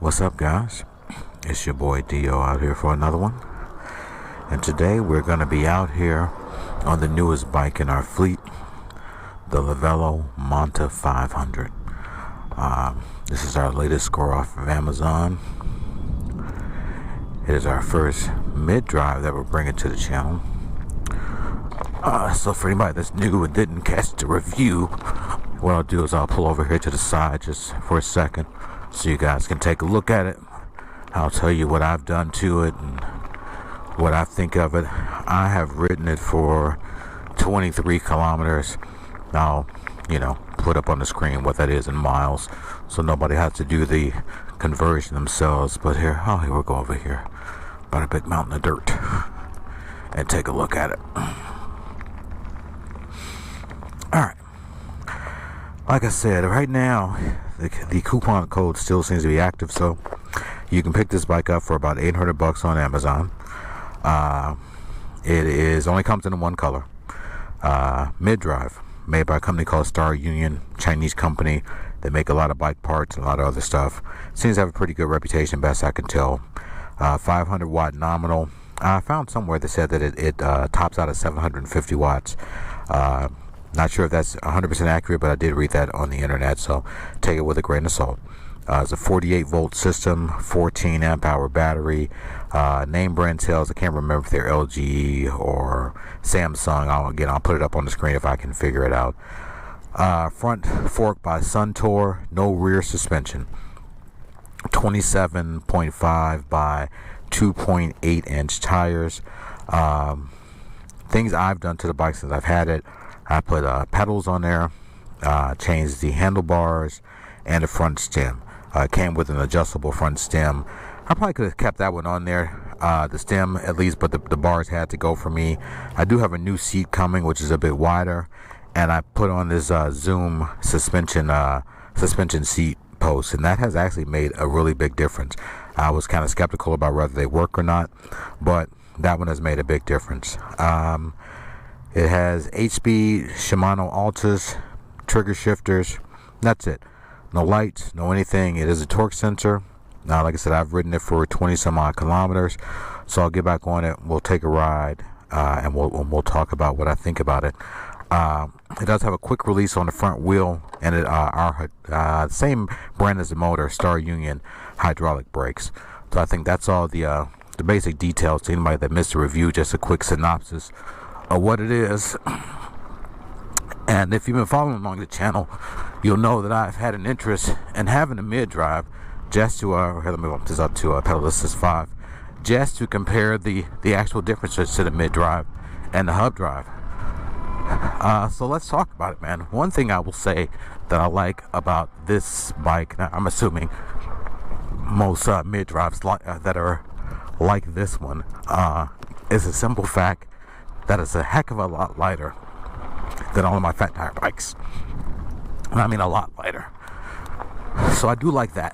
What's up, guys? It's your boy Dio out here for another one. And today we're going to be out here on the newest bike in our fleet, the Livelo Monta 500. This is our latest score off of Amazon. It is our first mid-drive that we're bringing to the channel. So for anybody that's new and didn't catch the review, what I'll do is I'll pull over here to the side just for a second so you guys can take a look at it. I'll tell you what I've done to it and what I think of it. I have ridden it for 23 kilometers. Now, put up on the screen what that is in miles so nobody has to do the conversion themselves. But here we'll go over here by a big mountain of dirt and take a look at it. Alright, like I said, right now the coupon code still seems to be active, so you can pick this bike up for about $800 on Amazon. It only comes in one color, mid-drive, made by a company called Star Union, Chinese company. They make a lot of bike parts and a lot of other stuff. Seems to have a pretty good reputation, best I can tell. 500 watt nominal. I found somewhere that said that it tops out at 750 watts. Not sure if that's 100% accurate, but I did read that on the internet, so take it with a grain of salt. It's a 48 volt system, 14 amp hour battery. Name brand tells, I can't remember if they're LG or Samsung. I'll put it up on the screen if I can figure it out. Front fork by Suntour, no rear suspension. 27.5 by 2.8 inch tires. Things I've done to the bike since I've had it: I put pedals on there, changed the handlebars and the front stem. It came with an adjustable front stem. I probably could have kept that one on there, the stem at least, but the bars had to go for me. I do have a new seat coming, which is a bit wider, and I put on this Zoom suspension seat post, and that has actually made a really big difference. I was kind of skeptical about whether they work or not, but that one has made a big difference. It has 8-speed Shimano Altus, trigger shifters. That's it. No lights, no anything. It is a torque sensor. Now, like I said, I've ridden it for 20 some odd kilometers, so I'll get back on it. We'll take a ride, and we'll talk about what I think about it. It does have a quick release on the front wheel, and it same brand as the motor, Star Union hydraulic brakes. So I think that's all the basic details to anybody that missed the review. Just a quick synopsis of what it is. And if you've been following along the channel, you'll know that I've had an interest in having a mid-drive just to let me bump this up to pedal assist 5, just to compare the actual differences to the mid-drive and the hub drive. So let's talk about it, man. One thing I will say that I like about this bike, now I'm assuming most mid-drives that are like this one, is a simple fact that it's a heck of a lot lighter than all of my fat tire bikes. And I mean a lot lighter. So I do like that.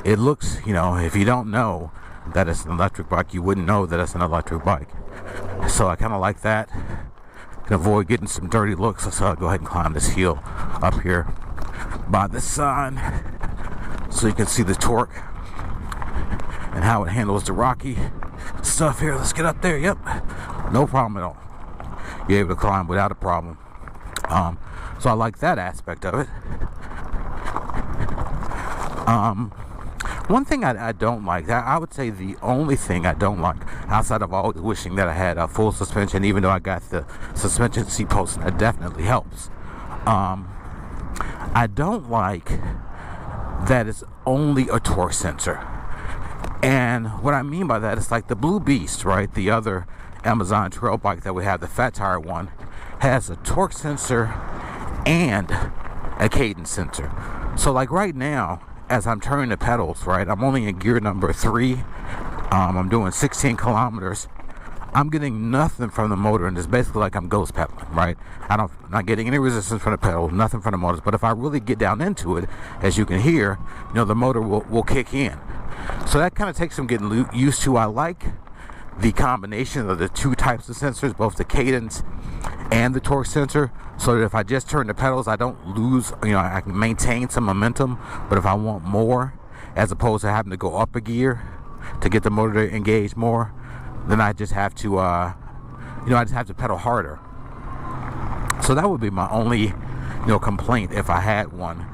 It looks, if you don't know that it's an electric bike, you wouldn't know that it's an electric bike. So I kind of like that. Can avoid getting some dirty looks, so I'll go ahead and climb this hill up here by the sign so you can see the torque and how it handles the rocky stuff here. Let's get up there. Yep, no problem at all. You're able to climb without a problem. So I like that aspect of it. One thing I don't like, I would say the only thing I don't like, outside of always wishing that I had a full suspension, even though I got the suspension seat post, and that definitely helps. I don't like that it's only a torque sensor. And what I mean by that is like the Blue Beast, right? The other Amazon trail bike that we have, the fat tire one, has a torque sensor and a cadence sensor. So like right now, as I'm turning the pedals, right, I'm only in gear number 3. I'm doing 16 kilometers. I'm getting nothing from the motor, and it's basically like I'm ghost pedaling, right? I'm not getting any resistance from the pedal, nothing from the motors. But if I really get down into it, as you can hear, the motor will kick in. So that kind of takes some getting used to. I like the combination of the two types of sensors, both the cadence and the torque sensor, so that if I just turn the pedals, I don't lose, I can maintain some momentum. But if I want more, as opposed to having to go up a gear to get the motor to engage more, then I just have to I just have to pedal harder. So that would be my only complaint if I had one.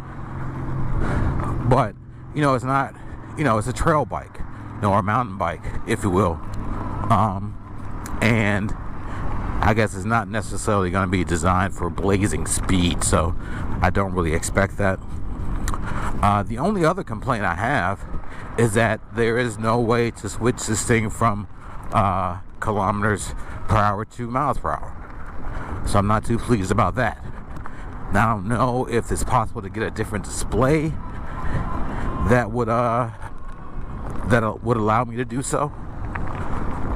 But it's not, it's a trail bike, or a mountain bike, if you will, and I guess it's not necessarily going to be designed for blazing speed, so I don't really expect that. The only other complaint I have is that there is no way to switch this thing from kilometers per hour to miles per hour. So I'm not too pleased about that. Now, I don't know if it's possible to get a different display that would allow me to do so.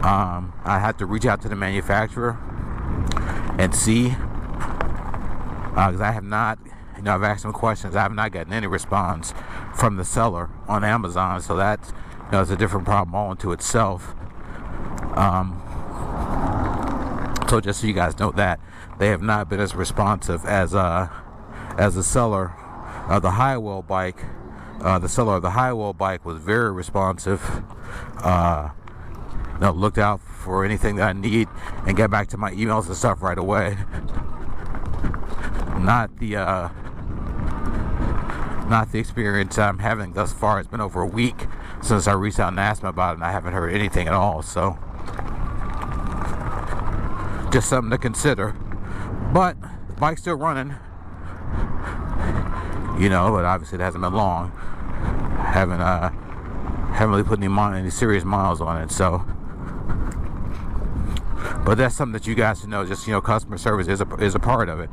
I had to reach out to the manufacturer and see, because I have not, I've asked some questions. I have not gotten any response from the seller on Amazon, so that's, it's a different problem all unto itself. So just so you guys know that they have not been as responsive as the seller of the high wheel bike. The seller of the high wheel bike was very responsive. Looked out for anything that I need and get back to my emails and stuff right away. Not the experience I'm having thus far. It's been over a week since I reached out and asked them about it, and I haven't heard anything at all. So just something to consider. But the bike's still running, but obviously it hasn't been long. Haven't really put any serious miles on it, so. But that's something that you guys should know. Just customer service is a part of it.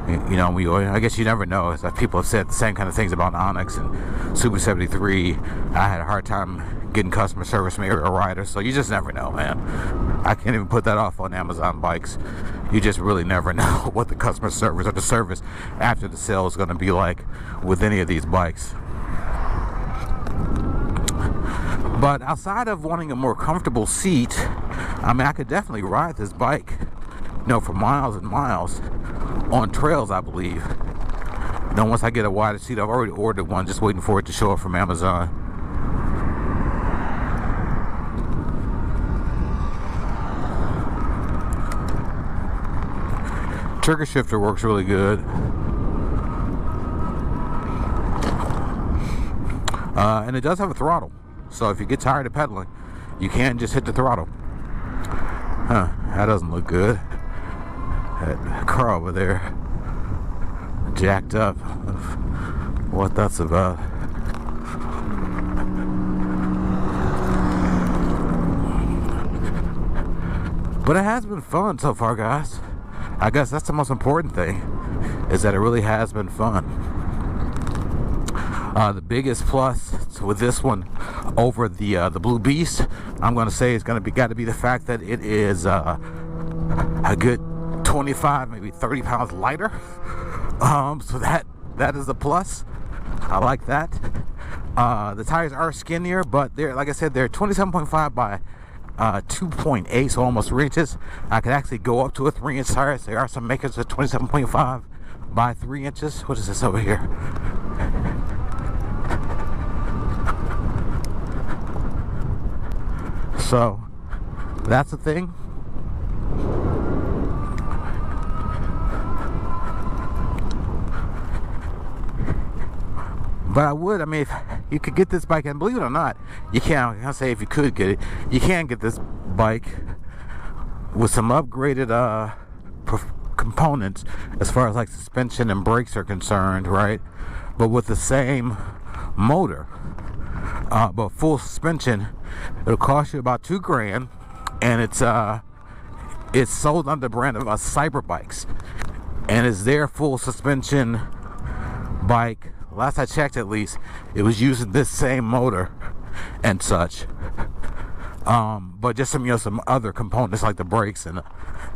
I guess you never know. As people have said the same kind of things about Onyx and Super 73. I had a hard time getting customer service from area riders, so you just never know, man. I can't even put that off on Amazon bikes. You just really never know what the customer service or the service after the sale is going to be like with any of these bikes. But outside of wanting a more comfortable seat, I could definitely ride this bike, for miles and miles on trails, I believe. Once I get a wider seat, I've already ordered one, just waiting for it to show up from Amazon. Trigger shifter works really good. And it does have a throttle. So if you get tired of pedaling, you can just hit the throttle. That doesn't look good. That car over there, jacked up. What that's about. But it has been fun so far, guys. I guess that's the most important thing, is that it really has been fun. The biggest plus with this one over the Blue Beast, I'm going to say, is got to be the fact that it is a good 25, maybe 30 pounds lighter. So that is a plus. I like that. The tires are skinnier, but they're, like I said, they're 27.5 by 2.8, so almost 3 inches. I could actually go up to a 3-inch tire. There are some makers of 27.5 by 3 inches. What is this over here? So that's the thing. But if you could get this bike, and believe it or not, you can. I'll say if you could get it, you can get this bike with some upgraded components as far as like suspension and brakes are concerned, right? But with the same motor, but full suspension, it'll cost you about $2,000, and it's sold under the brand of Cyber Bikes, and it's their full suspension bike. Last I checked, at least, it was using this same motor and such. But just some other components like the brakes and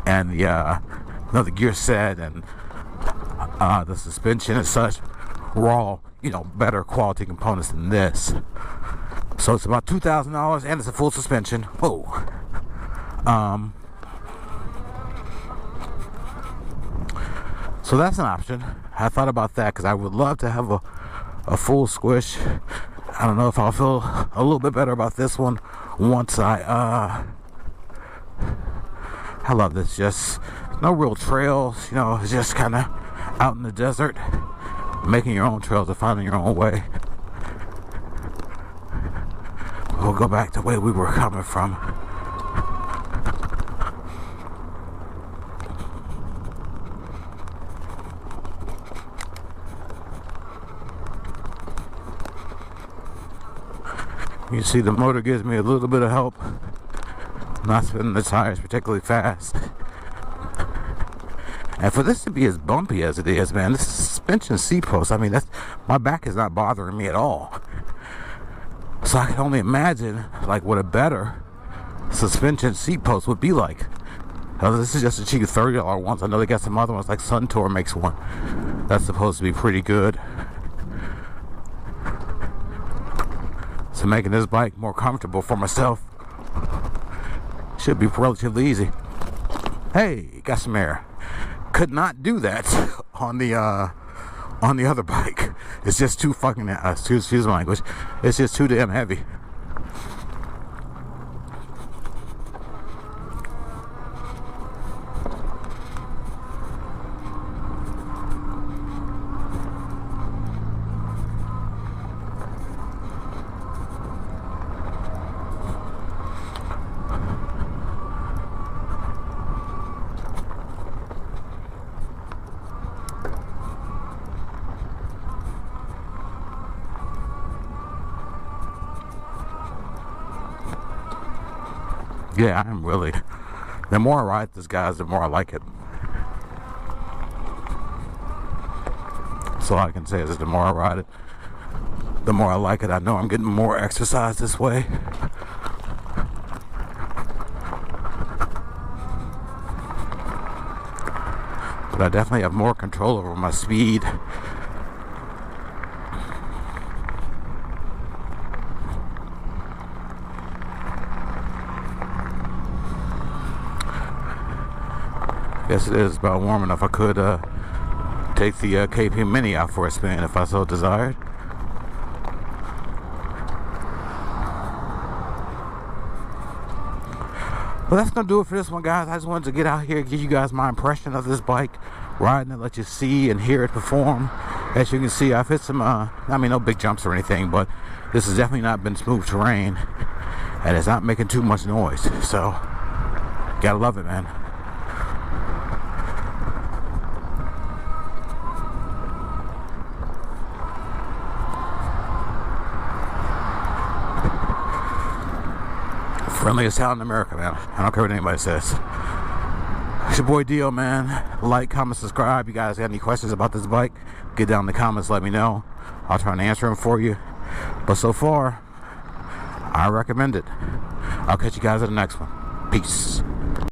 the gear set and the suspension and such were all better quality components than this. So it's about $2,000, and it's a full suspension. Whoa. So that's an option. I thought about that because I would love to have a full squish. I don't know if I'll feel a little bit better about this one once I love this. Just no real trails, you know, it's just kind of out in the desert, making your own trails and finding your own way. We'll go back to where we were coming from. You see the motor gives me a little bit of help. Not spinning the tires particularly fast. And for this to be as bumpy as it is, man, this suspension seat post, I mean, my back is not bothering me at all. So I can only imagine like what a better suspension seat post would be like. Now, this is just a cheap $30 ones. I know they got some other ones, like Suntour makes one. That's supposed to be pretty good. So making this bike more comfortable for myself should be relatively easy. Hey, got some air. Could not do that on the other bike. It's just too fucking excuse my language. It's just too damn heavy. Yeah, I'm really. The more I ride this, guys, the more I like it. So all I can say is the more I ride it, the more I like it. I know I'm getting more exercise this way. But I definitely have more control over my speed. Guess it is about warm enough. I could take the KP Mini out for a spin if I so desired. But that's gonna do it for this one, guys. I just wanted to get out here and give you guys my impression of this bike, riding it, let you see and hear it perform. As you can see, I've hit some I mean, no big jumps or anything, but this has definitely not been smooth terrain, and it's not making too much noise. So gotta love it, man. Friendliest town in America, man. I don't care what anybody says. It's your boy Dio, man. Like, comment, subscribe. You guys got any questions about this bike, get down in the comments, let me know. I'll try and answer them for you. But so far, I recommend it. I'll catch you guys at the next one. Peace.